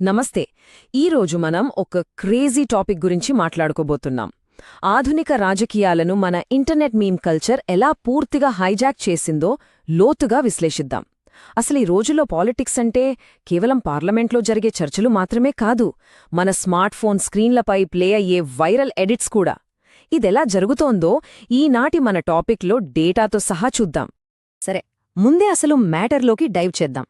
నమస్తే. ఈరోజు మనం ఒక క్రేజీ టాపిక్ గురించి మాట్లాడుకోబోతున్నాం. ఆధునిక రాజకీయాలను మన ఇంటర్నెట్ మీమ్ కల్చర్ ఎలా పూర్తిగా హైజాక్ చేసిందో లోతుగా విశ్లేషిద్దాం. అసలు ఈ రోజుల్లో పాలిటిక్స్ అంటే కేవలం పార్లమెంట్లో జరిగే చర్చలు మాత్రమే కాదు, మన స్మార్ట్ ఫోన్ స్క్రీన్లపై ప్లే అయ్యే వైరల్ ఎడిట్స్ కూడా. ఇదెలా జరుగుతోందో ఈనాటి మన టాపిక్లో డేటాతో సహా చూద్దాం. సరే, ముందే అసలు మ్యాటర్లోకి డైవ్ చేద్దాం.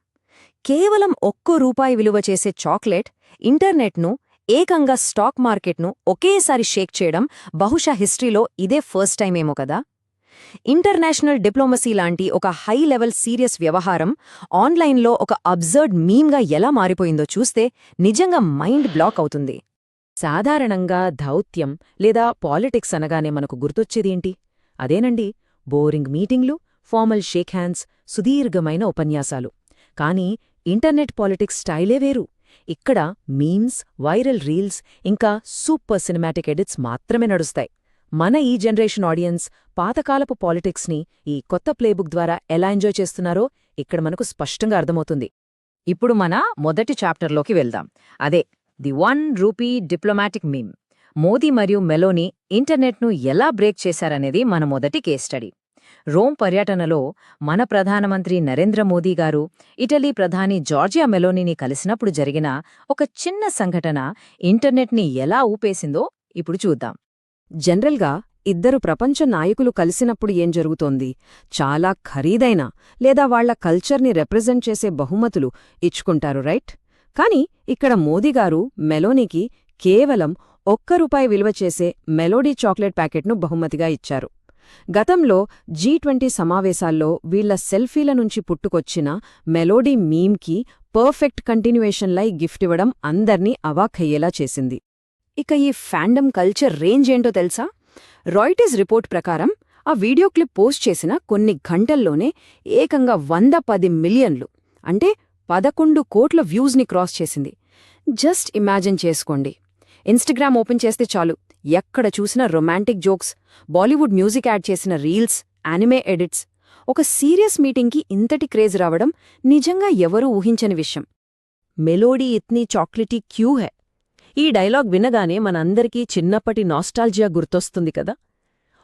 కేవలం ₹1 విలువ చేసే చాక్లెట్ ఇంటర్నెట్ను, ఏకంగా స్టాక్ మార్కెట్ను ఒకేసారి షేక్ చేయడం బహుశా హిస్టరీలో ఇదే ఫస్ట్ టైమేమో కదా. ఇంటర్నేషనల్ డిప్లొమసీ లాంటి ఒక హై లెవెల్ సీరియస్ వ్యవహారం ఆన్లైన్లో ఒక అబ్జర్డ్ మీమ్గా ఎలా మారిపోయిందో చూస్తే నిజంగా మైండ్ బ్లాక్ అవుతుంది. సాధారణంగా దౌత్యం లేదా పాలిటిక్స్ అనగానే మనకు గుర్తొచ్చేదేంటి? అదేనండి, బోరింగ్ మీటింగ్లు, ఫార్మల్ షేక్ హ్యాండ్స్, సుదీర్ఘమైన ఉపన్యాసాలు. కానీ ఇంటర్నెట్ పాలిటిక్స్ స్టైలే వేరు. ఇక్కడ మీమ్స్, వైరల్ రీల్స్, ఇంకా సూపర్ సినిమాటిక్ ఎడిట్స్ మాత్రమే నడుస్తాయి. మన ఈ జనరేషన్ ఆడియన్స్ పాతకాలపు పాలిటిక్స్ని ఈ కొత్త ప్లేబుక్ ద్వారా ఎలా ఎంజాయ్ చేస్తున్నారో ఇక్కడ మనకు స్పష్టంగా అర్థమవుతుంది. ఇప్పుడు మన మొదటి చాప్టర్లోకి వెళ్దాం. అదే ది ₹1 డిప్లొమాటిక్ మీమ్. మోదీ మరియు మెలోనీ ఇంటర్నెట్ను ఎలా బ్రేక్ చేశారనేది మన మొదటి కేస్ స్టడీ. రోమ్ పర్యటనలో మన ప్రధానమంత్రి నరేంద్ర మోదీ గారు ఇటలీ ప్రధాని జార్జియా మెలోనీని కలిసినప్పుడు జరిగిన ఒక చిన్న సంఘటన ఇంటర్నెట్ని ఎలా ఊపేసిందో ఇప్పుడు చూద్దాం. జనరల్గా ఇద్దరు ప్రపంచ నాయకులు కలిసినప్పుడు ఏం జరుగుతోంది? చాలా ఖరీదైన లేదా వాళ్ల కల్చర్ని రిప్రజెంట్ చేసే బహుమతులు ఇచ్చుకుంటారు, రైట్? కాని ఇక్కడ మోదీగారు మెలోనీకి కేవలం ₹1 విలువ చేసే మెలోడీ చాక్లెట్ ప్యాకెట్ను బహుమతిగా ఇచ్చారు. గతంలో G20 సమావేశాల్లో వీళ్ల సెల్ఫీల నుంచి పుట్టుకొచ్చిన మెలోడీ మీమ్కి పర్ఫెక్ట్ కంటిన్యూయేషన్లై గిఫ్ట్ ఇవ్వడం అందర్నీ అవాక్కయ్యేలా చేసింది. ఇక ఈ ఫ్యాండమ్ కల్చర్ రేంజ్ ఏంటో తెలుసా? రాయిటర్స్ రిపోర్ట్ ప్రకారం ఆ వీడియో క్లిప్ పోస్ట్ చేసిన కొన్ని గంటల్లోనే ఏకంగా 110 మిలియన్లు, అంటే 11 కోట్ల వ్యూస్ని క్రాస్ చేసింది. జస్ట్ ఇమాజిన్ చేసుకోండి, ఇన్స్టాగ్రామ్ ఓపెన్ చేస్తే చాలు, ఎక్కడ చూసినా romantic jokes, Bollywood music add చేసిన రీల్స్, యానిమే ఎడిట్స్. ఒక సీరియస్ మీటింగ్కి ఇంతటి క్రేజ్ రావడం నిజంగా ఎవరూ ఊహించని విషయం. మెలోడీ ఇత్నీ చాక్లెటీ క్యూ హై. ఈ డైలాగ్ వినగానే మనందరికీ చిన్నప్పటి నాస్టాల్జియా గుర్తొస్తుంది కదా.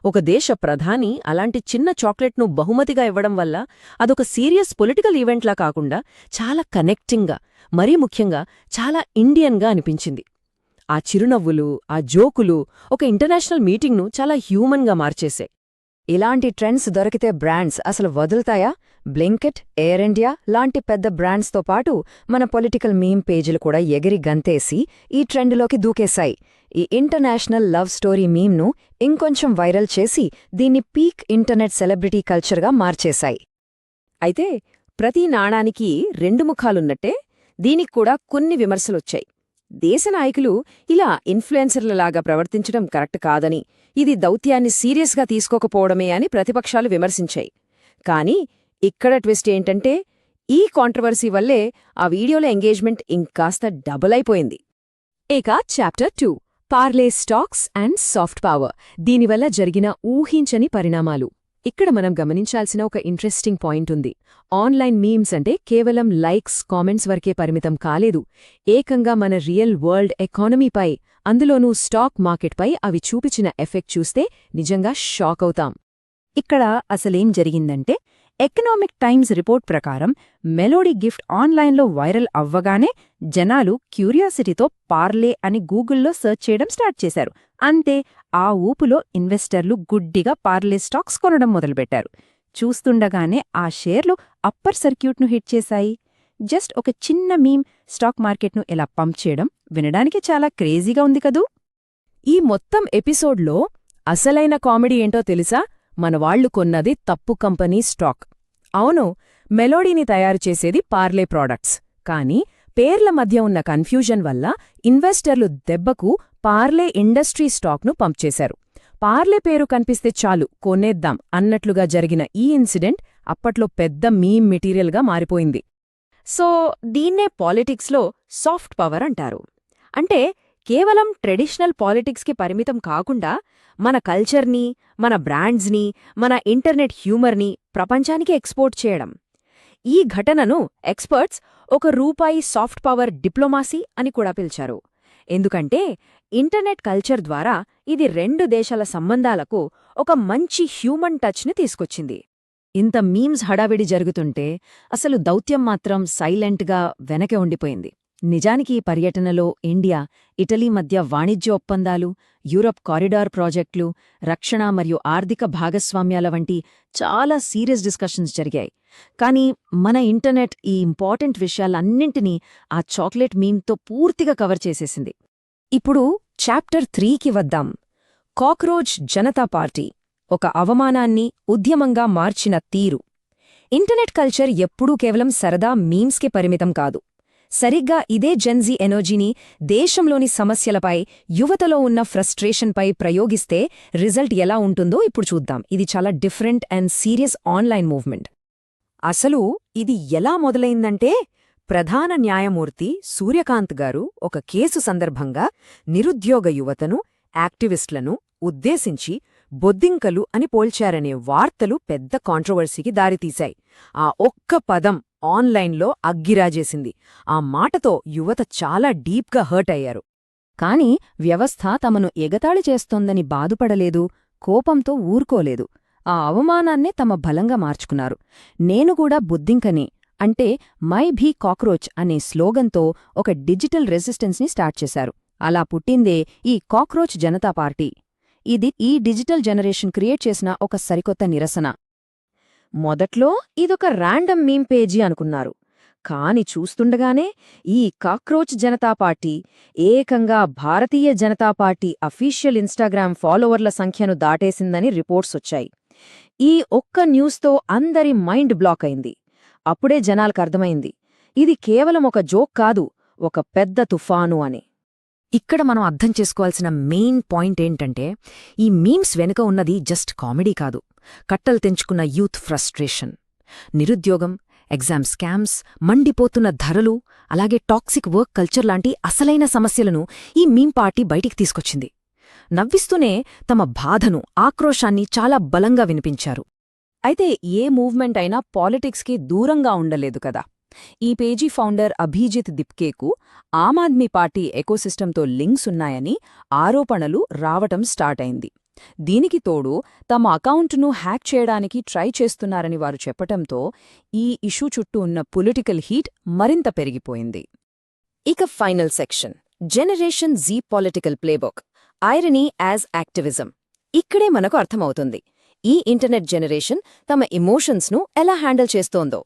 ఒక దేశ ప్రధాని అలాంటి చిన్న చాక్లెట్ను బహుమతిగా ఇవ్వడం వల్ల అదొక సీరియస్ పొలిటికల్ ఈవెంట్లా కాకుండా చాలా కనెక్టింగ్గా, మరీ ముఖ్యంగా చాలా ఇండియన్గా అనిపించింది. ఆ చిరునవ్వులు, ఆ జోకులు ఒక ఇంటర్నేషనల్ మీటింగ్ను చాలా హ్యూమన్గా మార్చేశాయి. ఇలాంటి ట్రెండ్స్ దొరికితే బ్రాండ్స్ అసలు వదులుతాయా? బ్లింకిట్, ఎయిర్ ఇండియా లాంటి పెద్ద బ్రాండ్స్తో పాటు మన పొలిటికల్ మీమ్ పేజీలు కూడా ఎగిరి గంతేసి ఈ ట్రెండ్లోకి దూకేశాయి. ఈ ఇంటర్నేషనల్ లవ్ స్టోరీ మీమ్ను ఇంకొంచెం వైరల్ చేసి దీన్ని పీక్ ఇంటర్నెట్ సెలబ్రిటీ కల్చర్గా మార్చేశాయి. అయితే ప్రతి నాణానికి 2 ముఖాలున్నట్టే దీనికి కూడా కొన్ని విమర్శలొచ్చాయి. దేశ నాయకులు ఇలా ఇన్ఫ్లుయెన్సర్లలాగా ప్రవర్తించడం కరెక్ట్ కాదని, ఇది దౌత్యాన్ని సీరియస్గా తీసుకోకపోవడమే అని ప్రతిపక్షాలు విమర్శించాయి. కానీ ఇక్కడ ట్విస్ట్ ఏంటంటే ఈ కాంట్రవర్సీ వల్లే ఆ వీడియోల ఎంగేజ్మెంట్ ఇంకాస్త డబుల్ అయిపోయింది. ఇక chapter 2, Parle stocks and soft power. దీనివల్ల జరిగిన ఊహించని పరిణామాలు. ఇక్కడ మనం గమనించాల్సిన ఒక ఇంట్రెస్టింగ్ పాయింట్ ఉంది. ఆన్లైన్ మీమ్స్ అంటే కేవలం లైక్స్, కామెంట్స్ వరకే పరిమితం కాలేదు. ఏకంగా మన రియల్ వరల్డ్ ఎకానమీపై, అందులోనూ స్టాక్ మార్కెట్పై అవి చూపించిన ఎఫెక్ట్ చూస్తే నిజంగా షాక్ అవుతాం. ఇక్కడ అసలేం జరిగిందంటే, ఎకనామిక్ టైమ్స్ రిపోర్ట్ ప్రకారం మెలోడీ గిఫ్ట్ ఆన్లైన్లో వైరల్ అవ్వగానే జనాలు క్యూరియాసిటీతో పార్లే అని గూగుల్లో సెర్చ్ చేయడం స్టార్ట్ చేశారు. అంతే, ఆ ఊపులో ఇన్వెస్టర్లు గుడ్డిగా పార్లే స్టాక్స్ కొనడం మొదలుపెట్టారు. చూస్తుండగానే ఆ షేర్లు అప్పర్ సర్క్యూట్ను హిట్ చేశాయి. జస్ట్ ఒక చిన్న మీమ్ స్టాక్ మార్కెట్ను ఎలా పంప్ చేయడం వినడానికి చాలా క్రేజీగా ఉంది కదూ. ఈ మొత్తం ఎపిసోడ్లో అసలైన కామెడీ ఏంటో తెలుసా? మనవాళ్లు కొన్నది తప్పు కంపెనీ స్టాక్. అవును, మెలోడీని తయారు చేసేది పార్లే ప్రాడక్ట్స్. కానీ పేర్ల మధ్య ఉన్న కన్ఫ్యూజన్ వల్ల ఇన్వెస్టర్లు దెబ్బకు పార్లే ఇండస్ట్రీ స్టాక్ను పంప్ చేశారు. పార్లే పేరు కనిపిస్తే చాలు కొనేద్దాం అన్నట్లుగా జరిగిన ఈ ఇన్సిడెంట్ అప్పట్లో పెద్ద మీమ్ మెటీరియల్గా మారిపోయింది. సో దీన్నే పాలిటిక్స్లో సాఫ్ట్ పవర్ అంటారు. అంటే కేవలం ట్రెడిషనల్ పాలిటిక్స్కి పరిమితం కాకుండా మన కల్చర్ని, మన బ్రాండ్స్ని, మన ఇంటర్నెట్ హ్యూమర్ని ప్రపంచానికి ఎక్స్పోర్ట్ చేయడం. ఈ ఘటనను ఎక్స్పర్ట్స్ ఒక రూపాయి సాఫ్ట్ పవర్ డిప్లొమాసీ అని కూడా పిలిచారు. ఎందుకంటే ఇంటర్నెట్ కల్చర్ ద్వారా ఇది రెండు దేశాల సంబంధాలకు ఒక మంచి హ్యూమన్ టచ్ని తీసుకొచ్చింది. ఇంత మీమ్స్ హడావిడి జరుగుతుంటే అసలు దౌత్యం మాత్రం సైలెంట్గా వెనకే ఉండిపోయింది. నిజానికి ఈ పర్యటనలో ఇండియా, ఇటలీ మధ్య వాణిజ్య ఒప్పందాలు, యూరప్ కారిడార్ ప్రాజెక్టులు, రక్షణ మరియు ఆర్థిక భాగస్వామ్యాల వంటి చాలా సీరియస్ డిస్కషన్స్ జరిగాయి. కానీ మన ఇంటర్నెట్ ఈ ఇంపార్టెంట్ విషయాలన్నింటినీ ఆ చాక్లెట్ మీమ్తో పూర్తిగా కవర్ చేసేసింది. ఇప్పుడు చాప్టర్ 3కి వద్దాం. కాక్రోచ్ జనతా పార్టీ ఒక అవమానాన్ని ఉద్యమంగా మార్చిన తీరు. ఇంటర్నెట్ కల్చర్ ఎప్పుడూ కేవలం సరదా మీమ్స్కి పరిమితం కాదు. సరిగ్గా ఇదే జెన్జీ ఎనర్జీని దేశంలోని సమస్యలపై, యువతలో ఉన్న ఫ్రస్ట్రేషన్పై ప్రయోగిస్తే రిజల్ట్ ఎలా ఉంటుందో ఇప్పుడు చూద్దాం. ఇది చాలా different and serious online movement. అసలు ఇది ఎలా మొదలైందంటే, ప్రధాన న్యాయమూర్తి సూర్యకాంత్ గారు ఒక కేసు సందర్భంగా నిరుద్యోగ యువతను, యాక్టివిస్టులను ఉద్దేశించి బొద్దింకలు అని పోల్చారనే వార్తలు పెద్ద కాంట్రవర్సీకి దారితీశాయి. ఆ ఒక్క పదం ఆన్లైన్లో అగ్గిరాజేసింది. ఆ మాటతో యువత చాలా డీప్గా హర్ట్ అయ్యారు. కాని వ్యవస్థ తమను ఎగతాళి చేస్తోందని బాధపడలేదు, కోపంతో ఊరుకోలేదు. ఆ అవమానాన్నే తమ బలంగా మార్చుకున్నారు. నేను కూడా బొద్దింకనే, అంటే మై భీ కాక్రోచ్ అనే స్లోగన్తో ఒక డిజిటల్ రెసిస్టెన్స్ని స్టార్ట్ చేశారు. అలా పుట్టిందే ఈ కాక్రోచ్ జనతా పార్టీ. ఇది ఈ డిజిటల్ జనరేషన్ క్రియేట్ చేసిన ఒక సరికొత్త నిరసన. మొదట్లో ఇదొక ర్యాండమ్ మీమ్ పేజీ అనుకున్నారు. కాని చూస్తుండగానే ఈ కాక్రోచ్ జనతా పార్టీ ఏకంగా Bharatiya Janata party official Instagram ఫాలోవర్ల సంఖ్యను దాటేసిందని రిపోర్ట్సొచ్చాయి. ఈ ఒక్క న్యూస్తో అందరి మైండ్ బ్లాక్ అయింది. అప్పుడే జనాలకర్థమైంది, ఇది కేవలం ఒక జోక్ కాదు, ఒక పెద్ద తుఫాను అని. ఇక్కడ మనం అర్థం చేసుకోవాల్సిన మెయిన్ పాయింట్ ఏంటంటే, ఈ మీమ్స్ వెనుక ఉన్నది జస్ట్ కామెడీ కాదు, కట్టలు తెంచుకున్న యూత్ ఫ్రస్ట్రేషన్. నిరుద్యోగం, ఎగ్జామ్ స్కామ్స్, మండిపోతున్న ధరలు, అలాగే టాక్సిక్ వర్క్ కల్చర్ లాంటి అసలైన సమస్యలను ఈ మీమ్ పార్టీ బయటికి తీసుకొచ్చింది. నవ్విస్తూనే తమ బాధను, ఆక్రోశాన్ని చాలా బలంగా వినిపించారు. అయితే ఏ మూవ్మెంట్ అయినా పాలిటిక్స్కి దూరంగా ఉండలేదు కదా. ఈ page founder Abhijit దిప్కేకు Aam Aadmi party ఎకోసిస్టంతో links ఉన్నాయని ఆరోపణలు రావటం స్టార్ట్ అయింది. దీనికి తోడు తమ అకౌంట్ను హ్యాక్ చేయడానికి ట్రై చేస్తున్నారని వారు చెప్పటంతో ఈ ఇష్యూ చుట్టూ ఉన్న పొలిటికల్ హీట్ మరింత పెరిగిపోయింది. ఇక final section, generation G political playbook, irony as activism. ఇక్కడే మనకు అర్థమవుతుంది ఈ ఇంటర్నెట్ జనరేషన్ తమ ఎమోషన్స్ను ఎలా హ్యాండిల్ చేస్తోందో.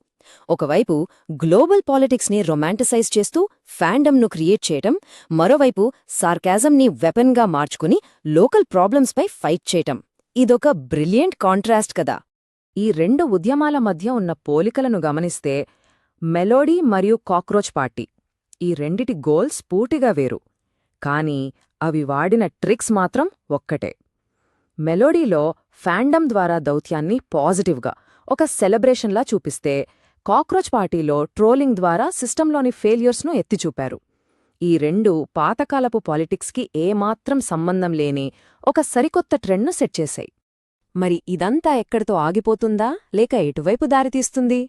ఒకవైపు గ్లోబల్ పాలిటిక్స్ని రొమాంటిసైజ్ చేస్తూ ఫ్యాండమ్ను క్రియేట్ చేయటం, మరోవైపు సార్కాజంని వెపన్గా మార్చుకుని లోకల్ ప్రాబ్లమ్స్పై ఫైట్ చేయటం. ఇదొక బ్రిలియంట్ కాంట్రాస్ట్ కదా. ఈ రెండు ఉద్యమాల మధ్య ఉన్న పోలికలను గమనిస్తే మెలోడీ మరియు కాక్రోచ్ పార్టీ, ఈ రెండిటి గోల్స్ పూర్తిగా వేరు. కానీ అవి వాడిన ట్రిక్స్ మాత్రం ఒక్కటే. మెలోడీలో ఫ్యాండమ్ ద్వారా దౌత్యాన్ని పాజిటివ్గా, ఒక సెలబ్రేషన్లా చూపిస్తే, కాక్రోచ్ పార్టీలో ట్రోలింగ్ ద్వారా సిస్టంలోని ఫెయిల్యూర్స్ను ఎత్తిచూపారు. ఈ రెండు పాతకాలపు పాలిటిక్స్కి ఏమాత్రం సంబంధం లేని ఒక సరికొత్త ట్రెండ్ను సెట్ చేశాయి. మరి ఇదంతా ఎక్కడితో ఆగిపోతుందా, లేక ఎటువైపు దారితీస్తుంది?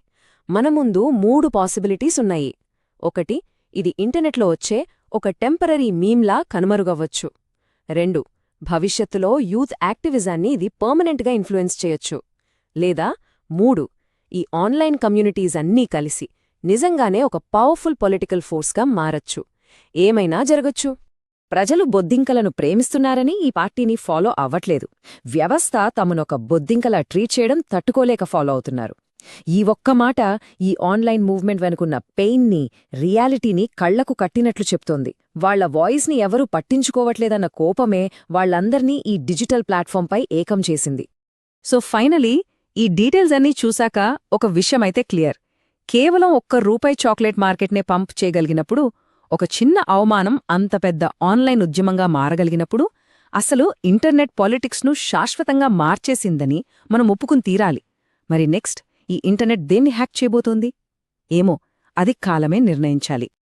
మన ముందు 3 పాసిబిలిటీస్ ఉన్నాయి. ఒకటి, ఇది ఇంటర్నెట్లో వచ్చే ఒక టెంపరరీ మీమ్లా కనుమరుగవ్వచ్చు. 2, భవిష్యత్తులో యూత్ యాక్టివిజాన్ని ఇది పర్మనెంట్గా ఇన్ఫ్లుయెన్స్ చేయొచ్చు. లేదా 3, ఈ ఆన్లైన్ కమ్యూనిటీస్ అన్నీ కలిసి నిజంగానే ఒక పవర్ఫుల్ పొలిటికల్ ఫోర్స్గా మారచ్చు. ఏమైనా జరగచ్చు. ప్రజలు బొద్దింకలను ప్రేమిస్తున్నారని ఈ పార్టీని ఫాలో అవ్వట్లేదు. వ్యవస్థ తమనొక బొద్దింకలా ట్రీట్ చేయడం తట్టుకోలేక ఫాలో అవుతున్నారు. ఈ ఒక్క మాట ఈ ఆన్లైన్ మూవ్మెంట్ వెనుకున్న పెయిన్ని, రియాలిటీని కళ్లకు కట్టినట్లు చెప్తోంది. వాళ్ల వాయిస్ని ఎవరూ పట్టించుకోవట్లేదన్న కోపమే వాళ్లందర్నీ ఈ డిజిటల్ ప్లాట్ఫాంపై ఏకం చేసింది. సో ఫైనలీ ఈ డీటెయిల్స్ అన్నీ చూశాక ఒక విషయమైతే క్లియర్. కేవలం ₹1 చాక్లెట్ మార్కెట్నే పంప్ చేయగలిగినప్పుడు, ఒక చిన్న అవమానం అంత పెద్ద ఆన్లైన్ ఉద్యమంగా మారగలిగినప్పుడు, అసలు ఇంటర్నెట్ పాలిటిక్స్ను శాశ్వతంగా మార్చేసిందని మనం ఒప్పుకుని తీరాలి. మరి నెక్స్ట్ ఈ ఇంటర్నెట్ దేన్ని హ్యాక్ చేయబోతోంది? ఏమో, అది కాలమే నిర్ణయించాలి.